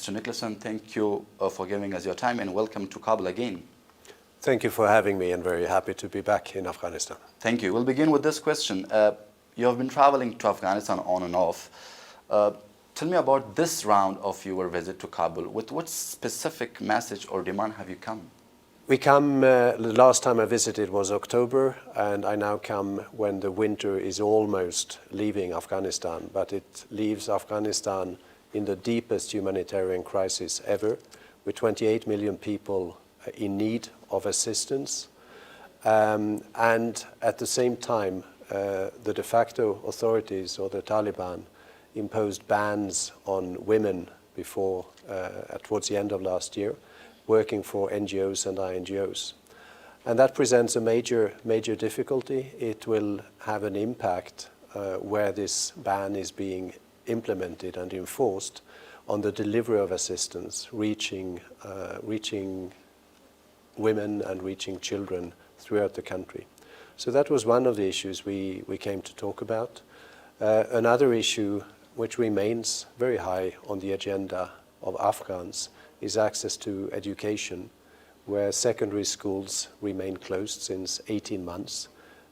Mr. Niklasson, thank you for giving us your time and welcome to Kabul again. Thank you for having me and very happy to be back in Afghanistan. Thank you. We'll begin with this question. You have been traveling to Afghanistan on and off. Tell me about this round of your visit to Kabul. With what specific message or demand have you come? We come, the last time I visited was October, and I now come when the winter is almost leaving Afghanistan, but it leaves Afghanistan in the deepest humanitarian crisis ever, with 28 million people in need of assistance. And at the same time, the de facto authorities or the Taliban imposed bans on women before, towards the end of last year, working for NGOs and INGOs. And that presents a major difficulty. It will have an impact where this ban is being implemented and enforced on the delivery of assistance, reaching women and reaching children throughout the country. So that was one of the issues we came to talk about. Another issue which remains very high on the agenda of Afghans is access to education, where secondary schools remain closed since 18 months.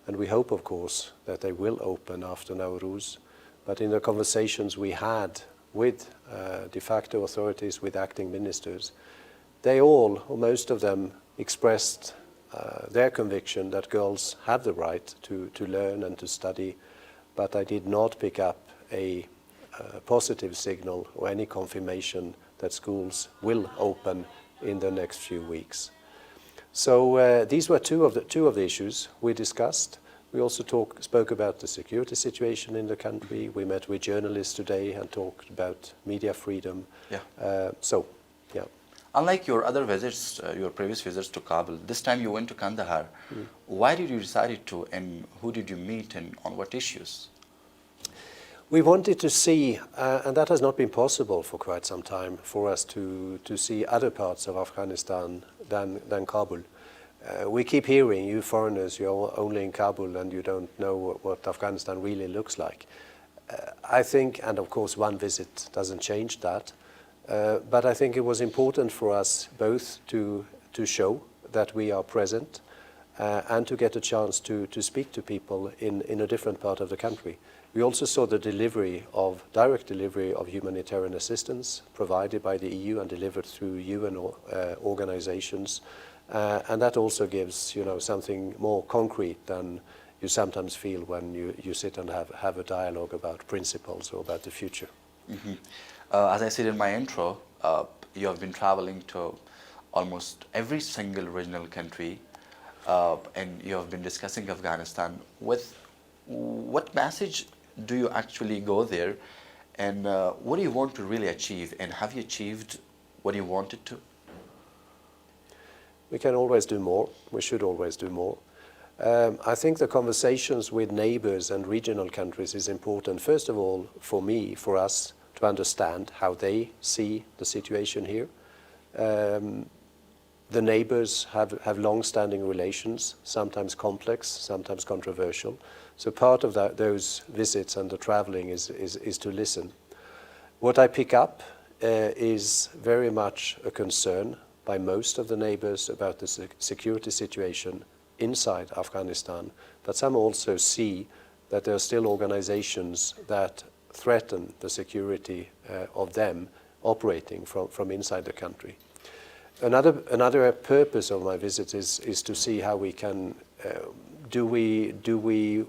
And we hope, of course, that they will open after Nowruz. But in the conversations we had with de facto authorities, with acting ministers, they all, or most of them, expressed their conviction that girls have the right to learn and to study, but I did not pick up a positive signal or any confirmation that schools will open in the next few weeks. So these were two of the issues we discussed. We also spoke about the security situation in the country. We met with journalists today and talked about media freedom. Yeah. Yeah. Unlike your other visits, your previous visits to Kabul, this time you went to Kandahar. Why did you decide to, and who did you meet, and on what issues? We wanted to see, and that has not been possible for quite some time, for us to see other parts of Afghanistan than Kabul. We keep hearing, you foreigners, you're only in Kabul and you don't know what Afghanistan really looks like. I think, and of course one visit doesn't change that, but I think it was important for us both to show that we are present and to get a chance to speak to people in a different part of the country. We also saw the direct delivery of humanitarian assistance provided by the EU and delivered through UN organizations. And that also gives, something more concrete than you sometimes feel when you sit and have a dialogue about principles or about the future. Mm-hmm. As I said in my intro, you have been traveling to almost every single regional country, and you have been discussing Afghanistan. With what message do you actually go there, and what do you want to really achieve, and have you achieved what you wanted to? We can always do more. We should always do more. I think the conversations with neighbors and regional countries is important, first of all, for us, to understand how they see the situation here. The neighbors have long-standing relations, sometimes complex, sometimes controversial. So part of those visits and the traveling is to listen. What I pick up is very much a concern by most of the neighbors about the security situation inside Afghanistan, but some also see that there are still organizations that threaten the security of them operating from inside the country. Another purpose of my visit is to see how we can, do we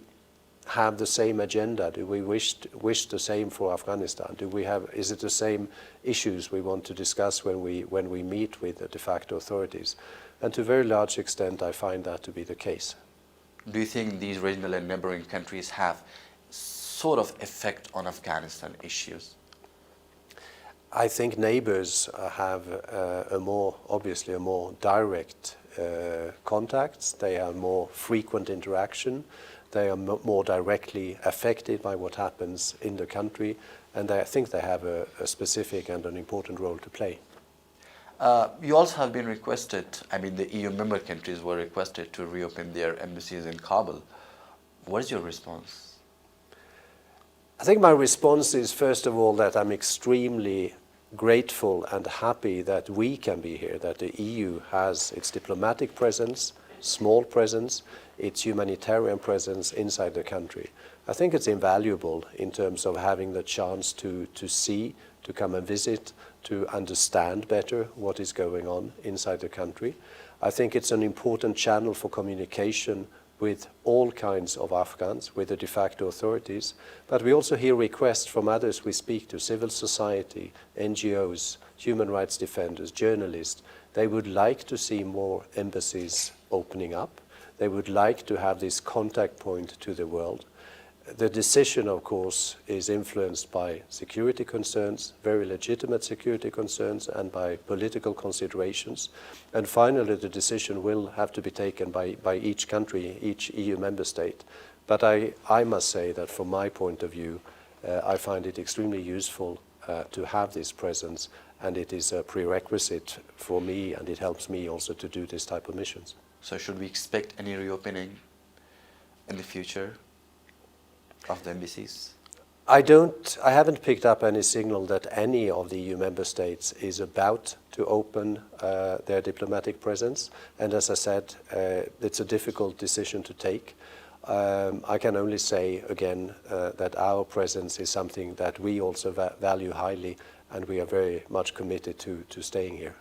have the same agenda? Do we wish the same for Afghanistan? Is it the same issues we want to discuss when we meet with the de facto authorities? And to a very large extent, I find that to be the case. Do you think these regional and neighboring countries have sort of effect on Afghanistan issues? I think neighbors have obviously a more direct contacts. They have more frequent interaction. They are more directly affected by what happens in the country, and I think they have a specific and an important role to play. You also have been requested, the EU member countries were requested to reopen their embassies in Kabul. What is your response? I think my response is, first of all, that I'm extremely grateful and happy that we can be here, that the EU has its diplomatic presence, small presence, its humanitarian presence inside the country. I think it's invaluable in terms of having the chance to see, to come and visit, to understand better what is going on inside the country. I think it's an important channel for communication with all kinds of Afghans, with the de facto authorities. But we also hear requests from others we speak to, civil society, NGOs, human rights defenders, journalists. They would like to see more embassies opening up. They would like to have this contact point to the world. The decision, of course, is influenced by security concerns, very legitimate security concerns, and by political considerations. And finally, the decision will have to be taken by each country, each EU member state. But I must say that from my point of view, I find it extremely useful to have this presence, and it is a prerequisite for me, and it helps me also to do this type of missions. So should we expect any reopening in the future of the embassies? I haven't picked up any signal that any of the EU member states is about to open their diplomatic presence. And as I said, it's a difficult decision to take. I can only say again that our presence is something that we also value highly, and we are very much committed to staying here.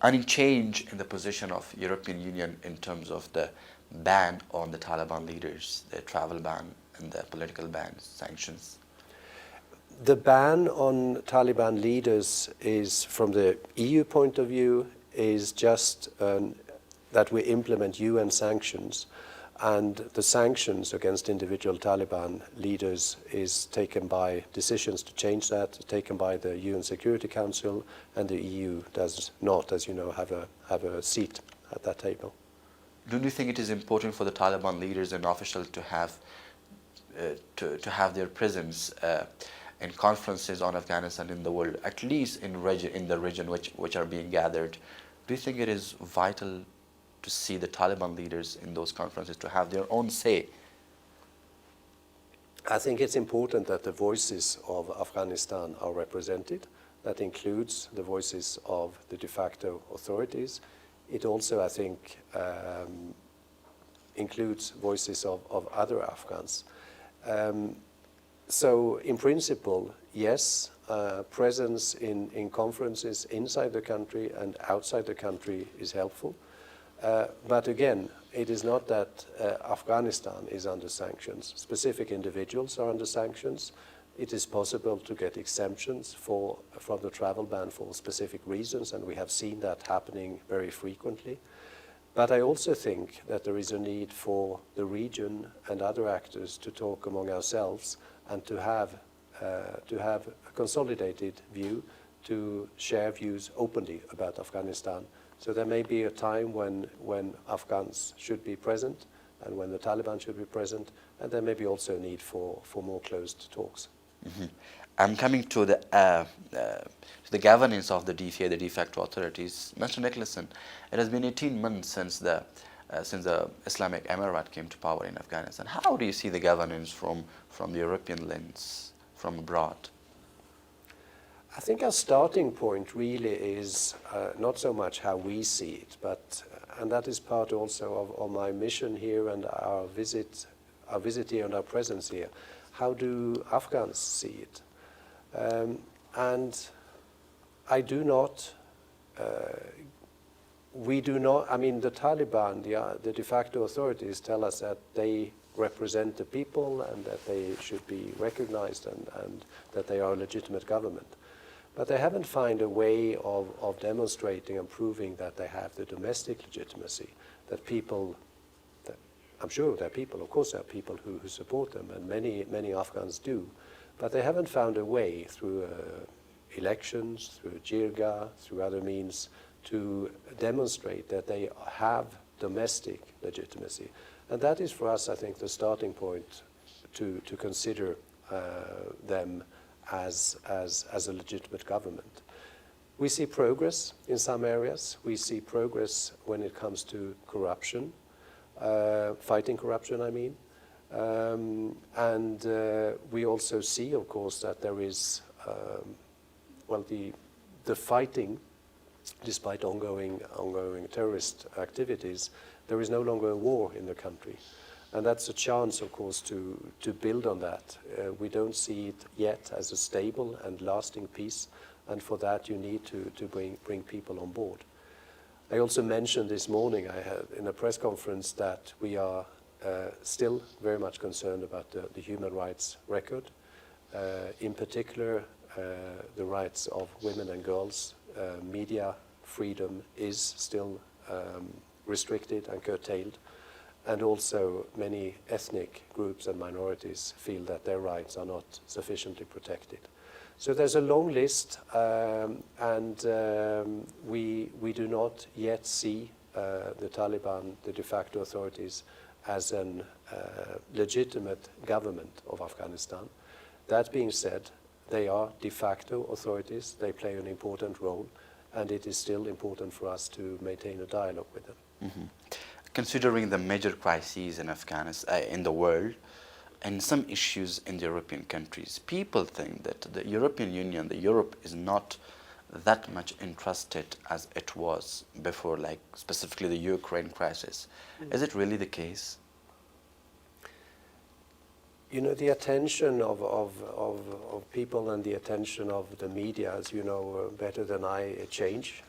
Any change in the position of European Union in terms of the ban on the Taliban leaders, the travel ban and the political ban, sanctions? The ban on Taliban leaders is, from the EU point of view, is just that we implement UN sanctions, and the sanctions against individual Taliban leaders is taken by decisions to change that, taken by the UN Security Council, and the EU does not, as you know, have a seat at that table. Don't you think it is important for the Taliban leaders and officials to have their presence in conferences on Afghanistan in the world, at least in the region which are being gathered? Do you think it is vital to see the Taliban leaders in those conferences, to have their own say? I think it's important that the voices of Afghanistan are represented. That includes the voices of the de facto authorities. It also, I think, includes voices of other Afghans. So in principle, yes, presence in conferences inside the country and outside the country is helpful. But again, it is not that Afghanistan is under sanctions. Specific individuals are under sanctions. It is possible to get exemptions from the travel ban for specific reasons, and we have seen that happening very frequently. But I also think that there is a need for the region and other actors to talk among ourselves and to have a consolidated view, to share views openly about Afghanistan. So there may be a time when Afghans should be present and when the Taliban should be present, and there may be also a need for more closed talks. Mm-hmm. I'm coming to the governance of the DFA, the de facto authorities. Mr. Niklasson, it has been 18 months since the Islamic Emirate came to power in Afghanistan. How do you see the governance from the European lens, from abroad? I think our starting point really is not so much how we see it, and that is part also of my mission here and our visit here and our presence here. How do Afghans see it? And I do not, we do not, I mean, the Taliban, the de facto authorities tell us that they represent the people and that they should be recognized and that they are a legitimate government. But they haven't found a way of demonstrating and proving that they have the domestic legitimacy, that people, I'm sure there are people, of course there are people who support them, and many Afghans do, but they haven't found a way through elections, through jirga, through other means, to demonstrate that they have domestic legitimacy. And that is for us, I think, the starting point to consider them as a legitimate government. We see progress in some areas. We see progress when it comes to corruption, fighting corruption, I mean. And we also see, of course, that there is the fighting, despite ongoing terrorist activities, there is no longer a war in the country. And that's a chance, of course, to build on that. We don't see it yet as a stable and lasting peace, and for that you need to bring people on board. I also mentioned this morning, I had in a press conference, that we are still very much concerned about the human rights record, in particular the rights of women and girls. Media freedom is still restricted and curtailed, and also many ethnic groups and minorities feel that their rights are not sufficiently protected. So there's a long list, and we do not yet see the Taliban, the de facto authorities, as a legitimate government of Afghanistan. That being said, they are de facto authorities, they play an important role, and it is still important for us to maintain a dialogue with them. Mm-hmm. Considering the major crises in Afghanistan, in the world, and some issues in the European countries, people think that the European Union, the Europe, is not that much interested as it was before, like specifically the Ukraine crisis. Is it really the case? You know, the attention of people and the attention of the media, as you know better than I, change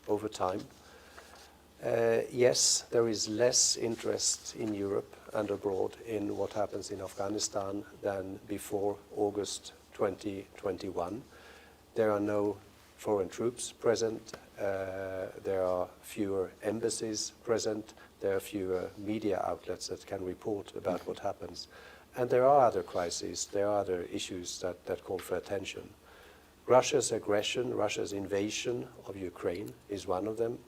over time. Yes, there is less interest in Europe and abroad in what happens in Afghanistan than before August 2021. There are no foreign troops present. There are fewer embassies present. There are fewer media outlets that can report about what happens. And there are other crises, there are other issues that call for attention. Russia's aggression, Russia's invasion of Ukraine is one of them.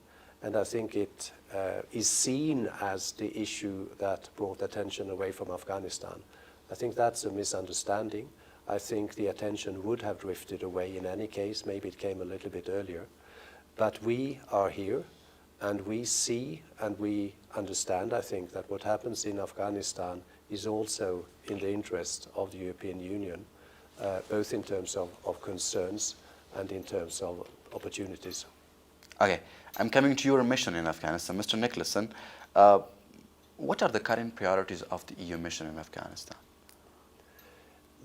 And I think it is seen as the issue that brought attention away from Afghanistan. I think that's a misunderstanding. I think the attention would have drifted away in any case. Maybe it came a little bit earlier. But we are here, and we see and we understand, I think, that what happens in Afghanistan is also in the interest of the European Union, both in terms of concerns and in terms of opportunities. Okay, I'm coming to your mission in Afghanistan. Mr. Niklasson, what are the current priorities of the EU mission in Afghanistan?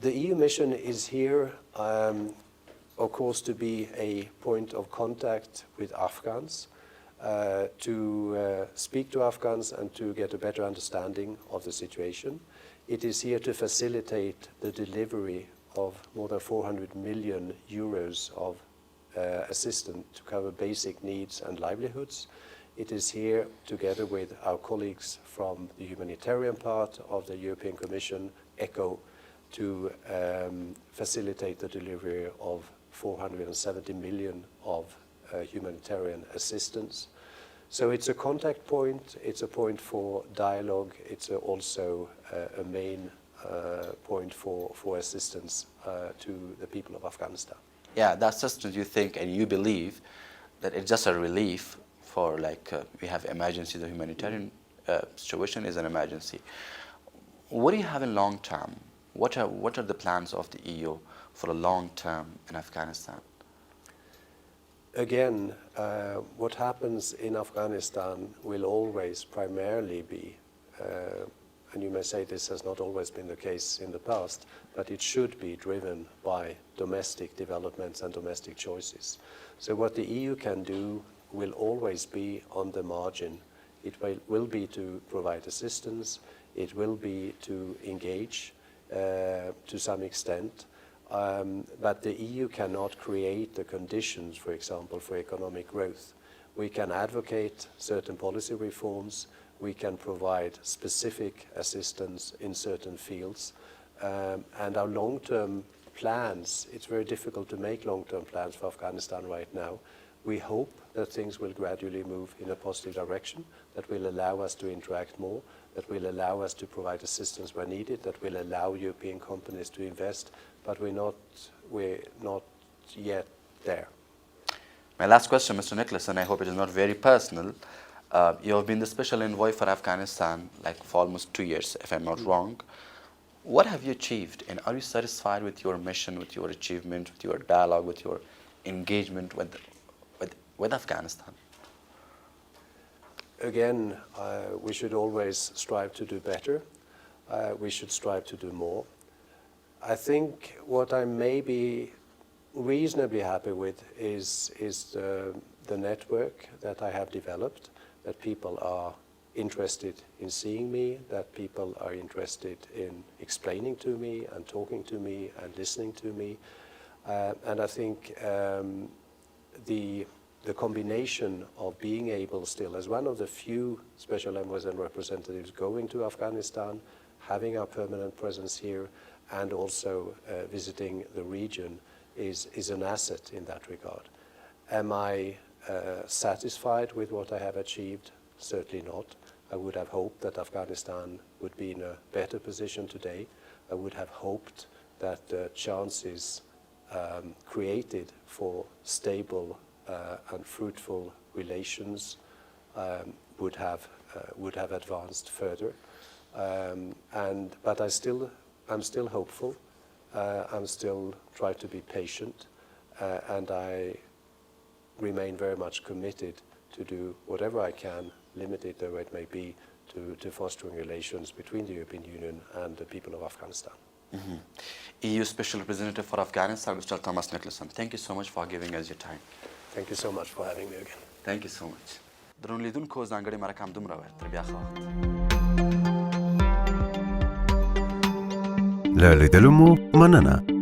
The EU mission is here, of course, to be a point of contact with Afghans, to speak to Afghans and to get a better understanding of the situation. It is here to facilitate the delivery of more than 400 million euros of assistance to cover basic needs and livelihoods. It is here, together with our colleagues from the humanitarian part of the European Commission, ECHO, to facilitate the delivery of 470 million of humanitarian assistance. So it's a contact point, it's a point for dialogue, it's also a main point for assistance to the people of Afghanistan. Yeah, that assistance, you think and you believe that it's just a relief for, like, we have emergency, the humanitarian situation is an emergency. What do you have in long term? What are the plans of the EU for a long term in Afghanistan? Again, what happens in Afghanistan will always primarily be, and you may say this has not always been the case in the past, but it should be driven by domestic developments and domestic choices. So what the EU can do will always be on the margin. It will be to provide assistance, it will be to engage to some extent, but the EU cannot create the conditions, for example, for economic growth. We can advocate certain policy reforms, we can provide specific assistance in certain fields, and our long-term plans, it's very difficult to make long-term plans for Afghanistan right now. We hope that things will gradually move in a positive direction, that will allow us to interact more, that will allow us to provide assistance where needed, that will allow European companies to invest, but we're not yet there. My last question, Mr. Niklasson, I hope it is not very personal. You have been the special envoy for Afghanistan like for almost 2 years, if I'm not wrong. what have you achieved, and are you satisfied with your mission, with your achievement, with your dialogue, with your engagement with Afghanistan? Again, we should always strive to do better. We should strive to do more. I think what I may be reasonably happy with is the network that I have developed, that people are interested in seeing me, that people are interested in explaining to me and talking to me and listening to me. And I think the combination of being able still, as one of the few special envoys and representatives going to Afghanistan, having our permanent presence here, and also visiting the region is an asset in that regard. Am I satisfied with what I have achieved? Certainly not. I would have hoped that Afghanistan would be in a better position today. I would have hoped that the chances created for stable and fruitful relations would have advanced further. But I'm still hopeful. I'm still trying to be patient, and I remain very much committed to do whatever I can, limited though it may be, to fostering relations between the European Union and the people of Afghanistan. Mm-hmm. EU Special Representative for Afghanistan, Mr. Tomas Niklasson, thank you so much for giving us your time. Thank you so much for having me again. Thank you so much. درون لیدونکو ځانګړې مرکه همدومره وه. تر بیا ښه وخت. له لیدلو مو مننه.